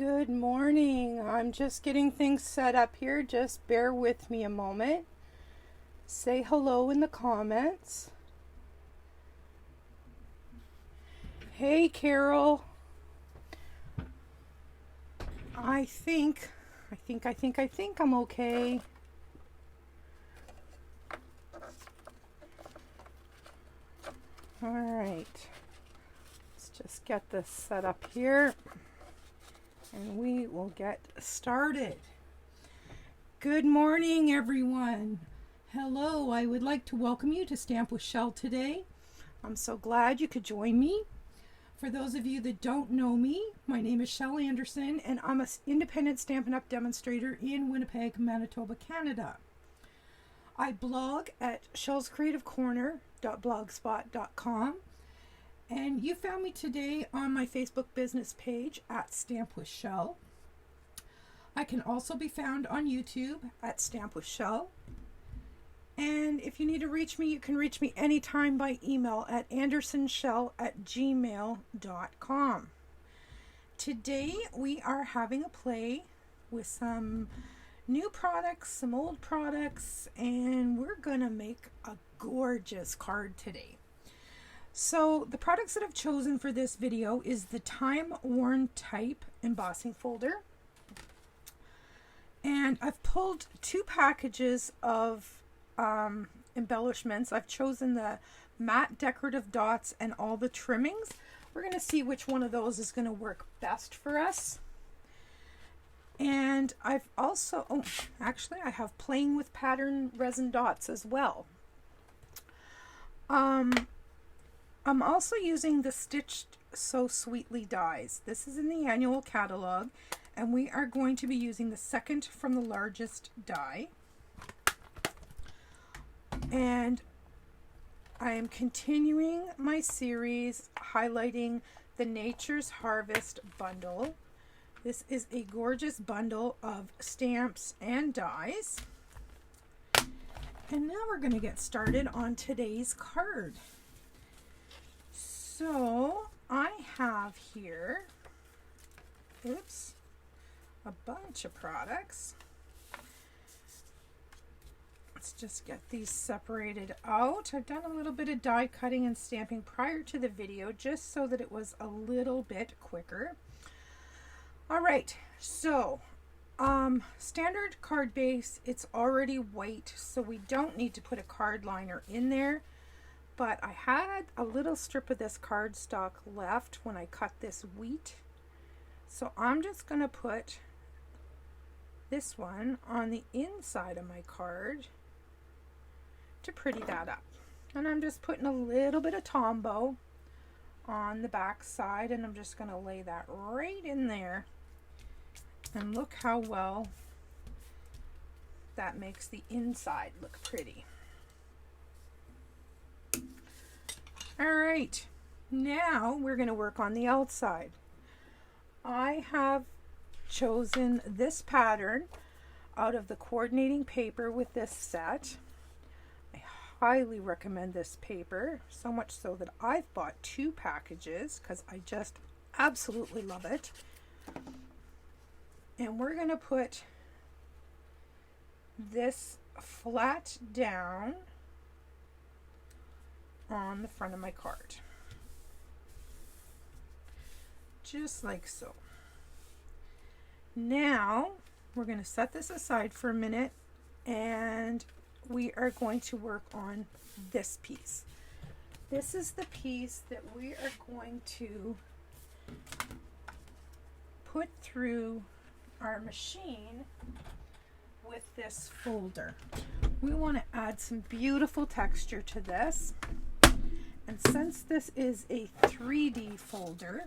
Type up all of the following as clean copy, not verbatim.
Good morning. I'm just getting things set up here. Just bear with me a moment. Say hello in the comments. Hey, Carol. I think I'm okay. All right. Let's just get this set up here and we will get started. Good morning, everyone. Hello, I would like to welcome you to Stamp with Shel today. I'm so glad you could join me. For those of you that don't know me, my name is Shel Anderson and I'm an independent Stampin' Up! Demonstrator in Winnipeg, Manitoba, Canada. I blog at shelscreativecorner.blogspot.com, and you found me today on my Facebook business page at Stamp with Shel. I can also be found on YouTube at Stamp with Shel. And if you need to reach me, you can reach me anytime by email at andersonshel@gmail.com. Today we are having a play with some new products, some old products, and we're gonna make a gorgeous card today. So the products that I've chosen for this video is the Time Worn Type embossing folder. And I've pulled two packages of embellishments. I've chosen the matte decorative dots and all the trimmings. We're going to see which one of those is going to work best for us. And I've also, actually I have playing with pattern resin dots as well. I'm also using the Stitched So Sweetly dies. This is in the annual catalog, and we are going to be using the second from the largest die. And I am continuing my series highlighting the Nature's Harvest bundle. This is a gorgeous bundle of stamps and dies. And now we're going to get started on today's card. So I have here, a bunch of products. Let's just get these separated out. I've done a little bit of die cutting and stamping prior to the video just so that it was a little bit quicker. All right, so standard card base, it's already white, so we don't need to put a card liner in there. But I had a little strip of this cardstock left when I cut this wheat. So I'm just going to put this one on the inside of my card to pretty that up. And I'm just putting a little bit of Tombow on the back side, and I'm just going to lay that right in there. And look how well that makes the inside look pretty. All right, now we're going to work on the outside. I have chosen this pattern out of the coordinating paper with this set. I highly recommend this paper, so much so that I've bought two packages because I just absolutely love it. And we're going to put this flat down on the front of my card, just like so. Now we're going to set this aside for a minute and we are going to work on this piece. This is the piece that we are going to put through our machine with this folder. We want to add some beautiful texture to this. And since this is a 3D folder,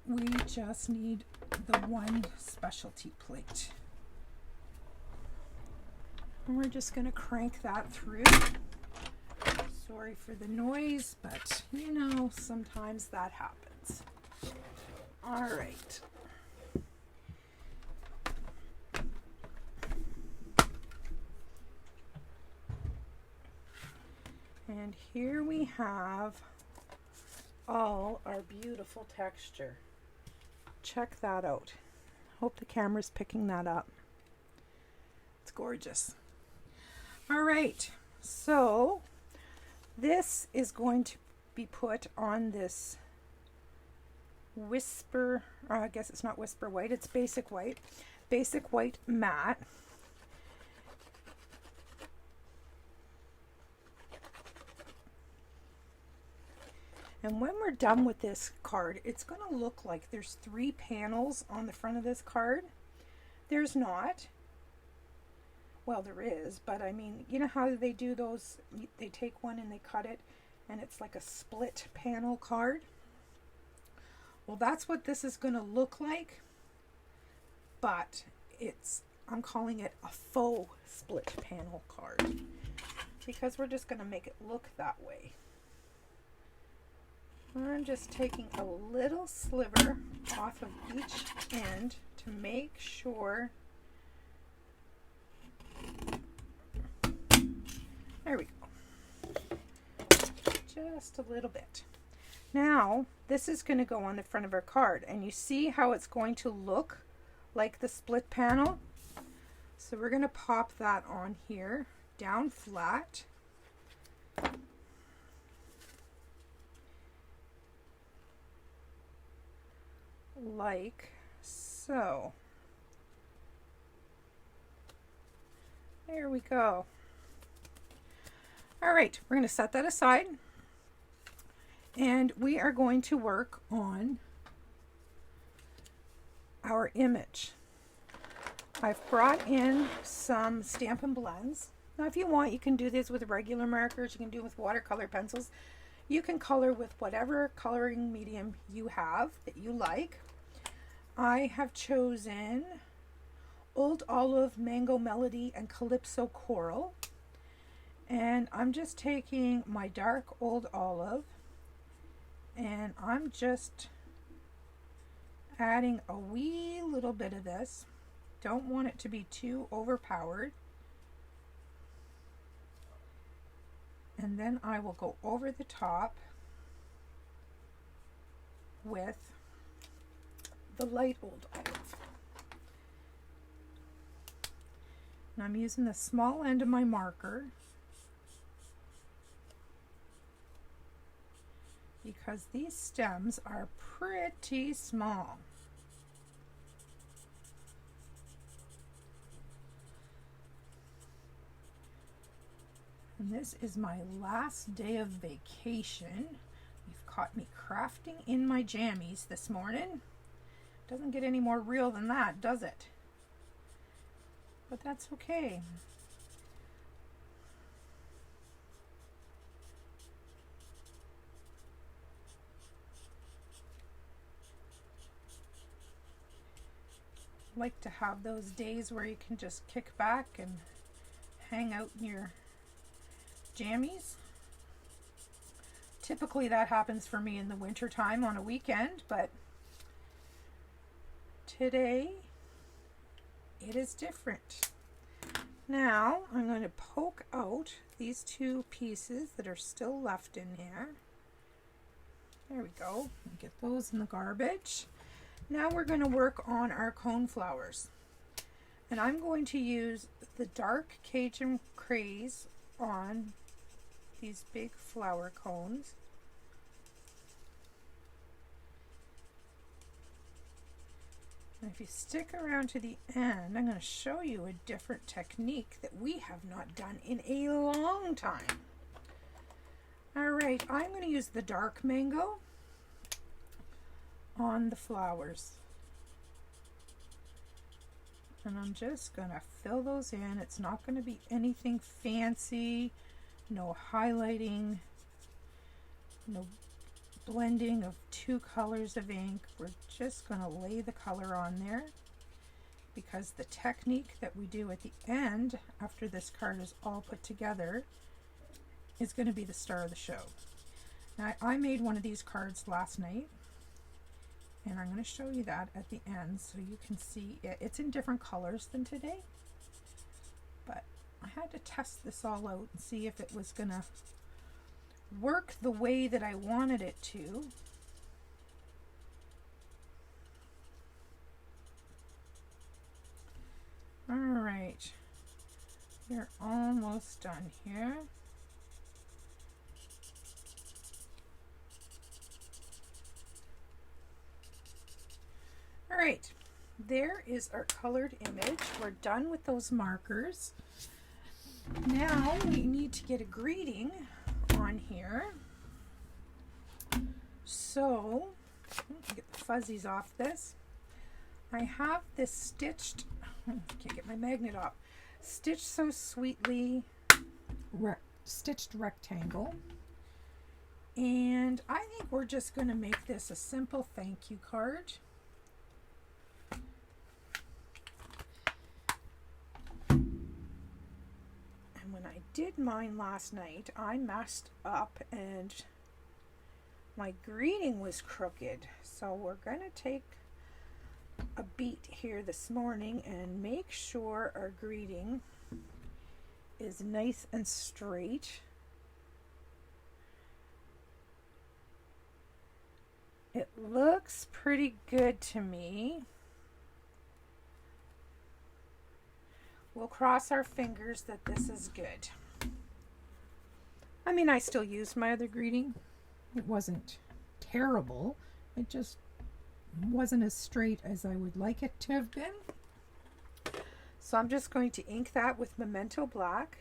we just need the one specialty plate. And we're just going to crank that through. Sorry for the noise, but you know, sometimes that happens. All right. And here we have all our beautiful texture. Check that out. Hope the camera's picking that up. It's gorgeous. All right, so this is going to be put on this Whisper, I guess it's not Whisper White, it's Basic White matte. And when we're done with this card, it's going to look like there's 3 panels on the front of this card. There's not. Well, there is, but I mean, you know how they do those? They take one and they cut it, and it's like a split panel card. Well, that's what this is going to look like, but I'm calling it a faux split panel card because we're just going to make it look that way. I'm just taking a little sliver off of each end to make sure. There we go. Just a little bit. Now, this is going to go on the front of our card, and you see how it's going to look like the split panel? So we're going to pop that on here, down flat. Like so. There we go. All right, we're going to set that aside, and we are going to work on our image. I've brought in some Stampin' blends. Now, if you want, you can do this with regular markers. You can do it with watercolor pencils. You can color with whatever coloring medium you have that you like. I have chosen Old Olive, Mango Melody, and Calypso Coral. And I'm just taking my dark Old Olive, and I'm just adding a wee little bit of this. Don't want it to be too overpowered. And then I will go over the top with the light Old Olive. And I'm using the small end of my marker because these stems are pretty small. And this is my last day of vacation. You've caught me crafting in my jammies this morning. Doesn't get any more real than that, does it? But that's okay. I like to have those days where you can just kick back and hang out in your jammies. Typically that happens for me in the winter time on a weekend, but today it is different. Now I'm going to poke out these 2 pieces that are still left in here. There we go. Get those in the garbage. Now we're going to work on our cone flowers. And I'm going to use the dark Cajun Craze on these big flower cones. And if you stick around to the end, I'm going to show you a different technique that we have not done in a long time. All right, I'm going to use the dark mango on the flowers. And I'm just going to fill those in. It's not going to be anything fancy, no highlighting, no blending of 2 colors of ink. We're just going to lay the color on there because the technique that we do at the end after this card is all put together is going to be the star of the show. Now, I made one of these cards last night, and I'm going to show you that at the end so you can see it. It's in different colors than today, but I had to test this all out and see if it was going to work the way that I wanted it to. All right, we're almost done here. All right, there is our colored image. We're done with those markers. Now we need to get a greeting on here. So, get the fuzzies off this. I have this stitched, can't get my magnet off, Stitched So Sweetly stitched rectangle. And I think we're just going to make this a simple thank you card. And when I did mine last night, I messed up and my greeting was crooked. So we're going to take a beat here this morning and make sure our greeting is nice and straight. It looks pretty good to me. We'll cross our fingers that this is good. I mean, I still used my other greeting. It wasn't terrible. It just wasn't as straight as I would like it to have been. So I'm just going to ink that with Memento Black.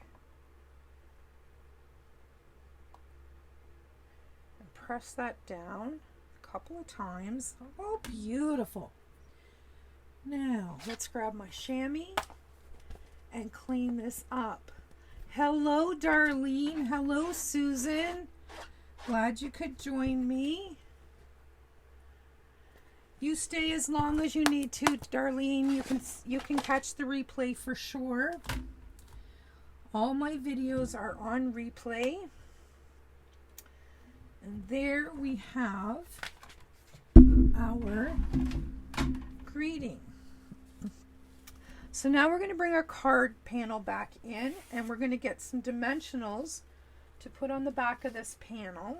And press that down a couple of times. Oh, beautiful. Now, let's grab my chamois and clean this up. Hello, Darlene. Hello, Susan. Glad you could join me. You stay as long as you need to, Darlene. You can catch the replay for sure. All my videos are on replay. And there we have our greeting. So now we're going to bring our card panel back in and we're going to get some dimensionals to put on the back of this panel.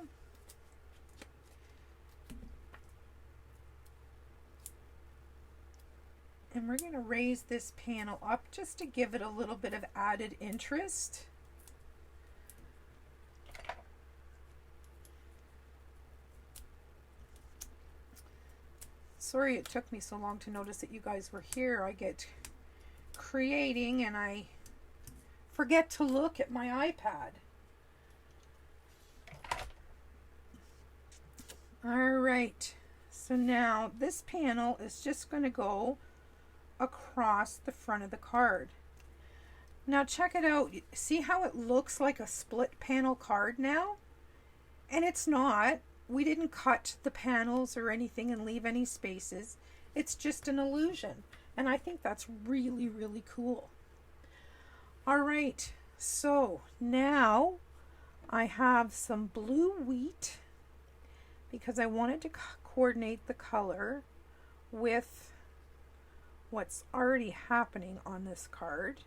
And we're going to raise this panel up just to give it a little bit of added interest. Sorry it took me so long to notice that you guys were here. I get creating and I forget to look at my iPad. All right, so now this panel is just going to go across the front of the card. Now check it out. See how it looks like a split panel card now? And it's not. We didn't cut the panels or anything and leave any spaces. It's just an illusion. And I think that's really, really cool. All right, so now I have some blue wheat because I wanted to coordinate the color with what's already happening on this card.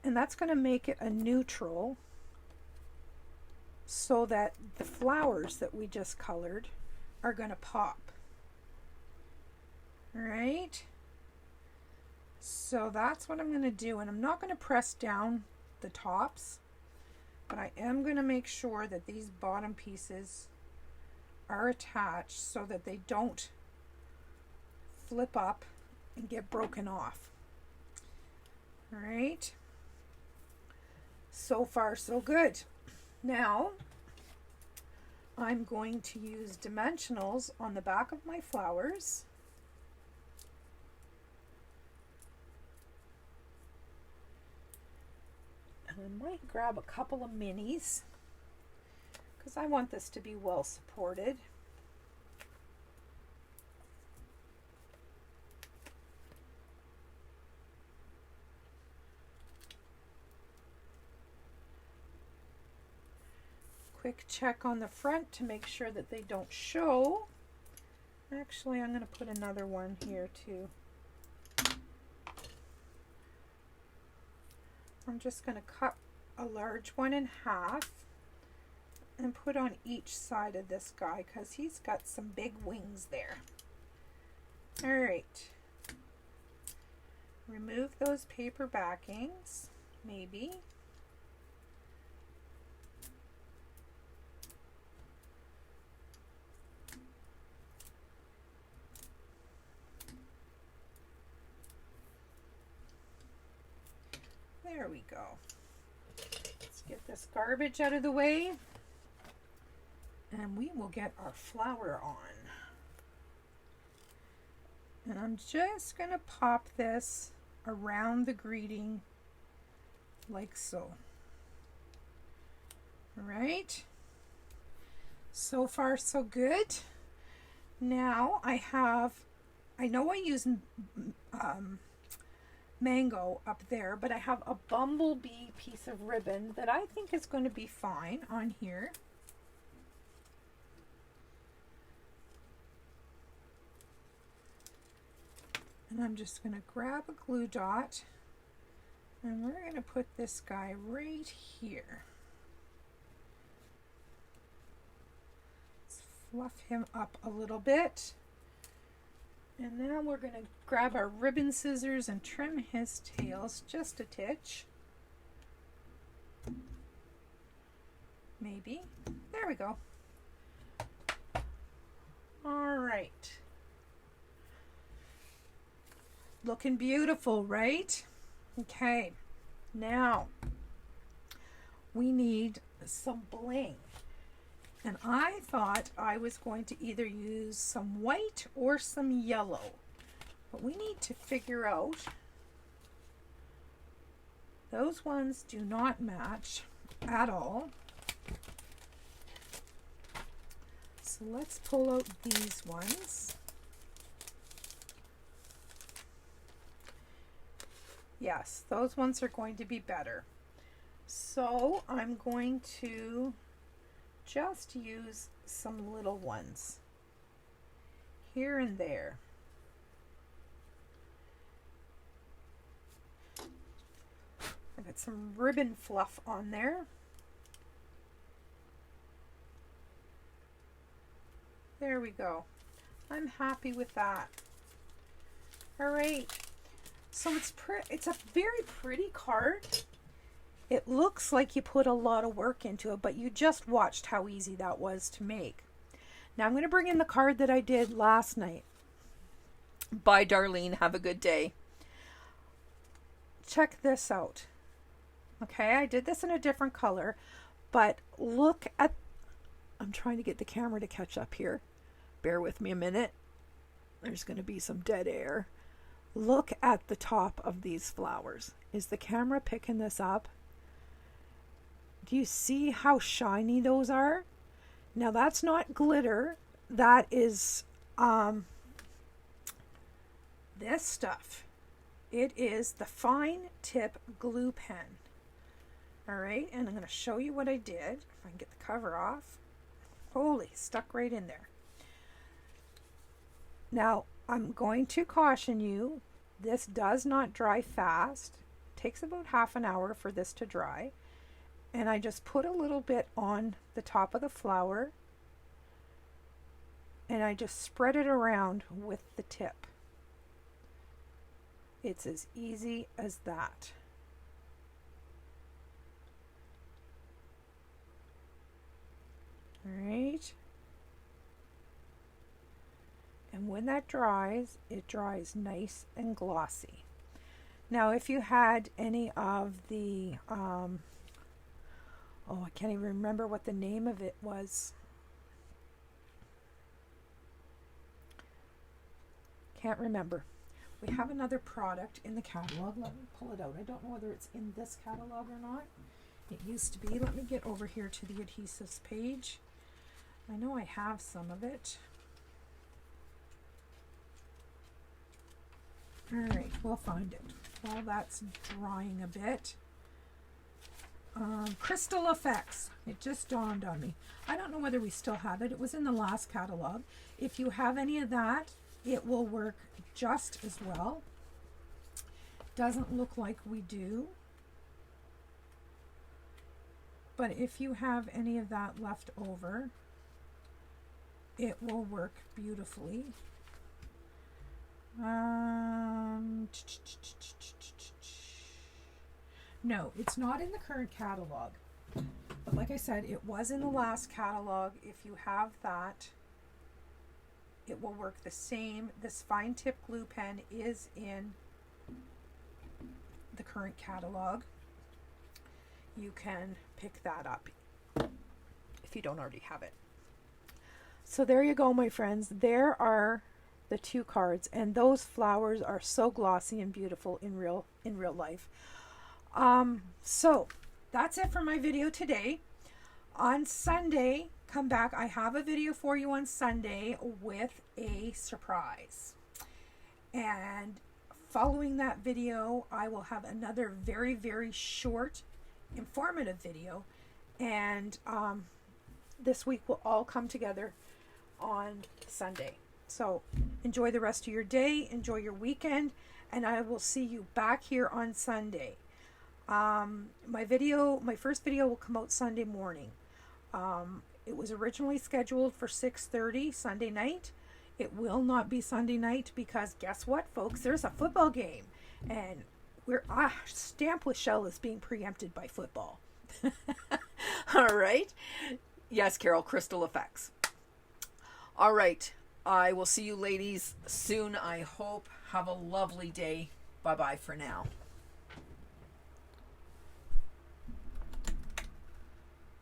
And that's going to make it a neutral so that the flowers that we just colored are going to pop. All right. So that's what I'm going to do. And I'm not going to press down the tops, but I am going to make sure that these bottom pieces are attached so that they don't flip up and get broken off. All right. So far, so good. Now, I'm going to use dimensionals on the back of my flowers. And I might grab a couple of minis because I want this to be well supported. Quick check on the front to make sure that they don't show. Actually, I'm going to put another one here too. I'm just going to cut a large one in half and put on each side of this guy because he's got some big wings there. All right. Remove those paper backings, maybe. There we go. Let's get this garbage out of the way and we will get our flower on. And I'm just going to pop this around the greeting like so. All right. So far so good. Now I know I use mango up there, but I have a bumblebee piece of ribbon that I think is going to be fine on here. And I'm just going to grab a glue dot and we're going to put this guy right here. Let's fluff him up a little bit. And now we're going to grab our ribbon scissors and trim his tails just a titch. Maybe. There we go. All right. Looking beautiful, right? Okay. Now, we need some bling. And I thought I was going to either use some white or some yellow. But we need to figure out. Those ones do not match at all. So let's pull out these ones. Yes, those ones are going to be better. So I'm going to just use some little ones here and there. I've got some ribbon fluff on there. There we go. I'm happy with that. All right. So it's a very pretty card. It looks like you put a lot of work into it, but you just watched how easy that was to make. Now I'm going to bring in the card that I did last night. Bye, Darlene. Have a good day. Check this out. Okay, I did this in a different color, but look at... I'm trying to get the camera to catch up here. Bear with me a minute. There's going to be some dead air. Look at the top of these flowers. Is the camera picking this up? Do you see how shiny those are? Now that's not glitter. That is this stuff. It is the fine tip glue pen. All right, and I'm going to show you what I did. If I can get the cover off. Holy, stuck right in there. Now, I'm going to caution you, this does not dry fast. It takes about half an hour for this to dry. And I just put a little bit on the top of the flower. And I just spread it around with the tip. It's as easy as that. All right. And when that dries, it dries nice and glossy. Now, if you had any of the, I can't even remember what the name of it was. Can't remember. We have another product in the catalog. Let me pull it out. I don't know whether it's in this catalog or not. It used to be. Let me get over here to the adhesives page. I know I have some of it. All right, we'll find it. While that's drying a bit. Crystal Effects. It just dawned on me. I don't know whether we still have it. It was in the last catalog. If you have any of that, it will work just as well. Doesn't look like we do. but if you have any of that left over, it will work beautifully. No, it's not in the current catalog. But like I said, it was in the last catalog. If you have that, it will work the same. This fine tip glue pen is in the current catalog. You can pick that up if you don't already have it. So there you go, my friends. There are the 2 cards, and those flowers are so glossy and beautiful in real life. So that's it for my video today. On Sunday, come back. I have a video for you on Sunday with a surprise. And following that video, I will have another very, very short, informative video. And this week will all come together on Sunday. So enjoy the rest of your day. Enjoy your weekend. And I will see you back here on Sunday. My first video will come out Sunday morning. It was originally scheduled for 6:30 Sunday night. It will not be Sunday night because guess what, folks? There's a football game, and Stamp with Shel is being preempted by football. All right. Yes, Carol, crystal effects. All right. I will see you ladies soon, I hope. Have a lovely day. Bye-bye for now.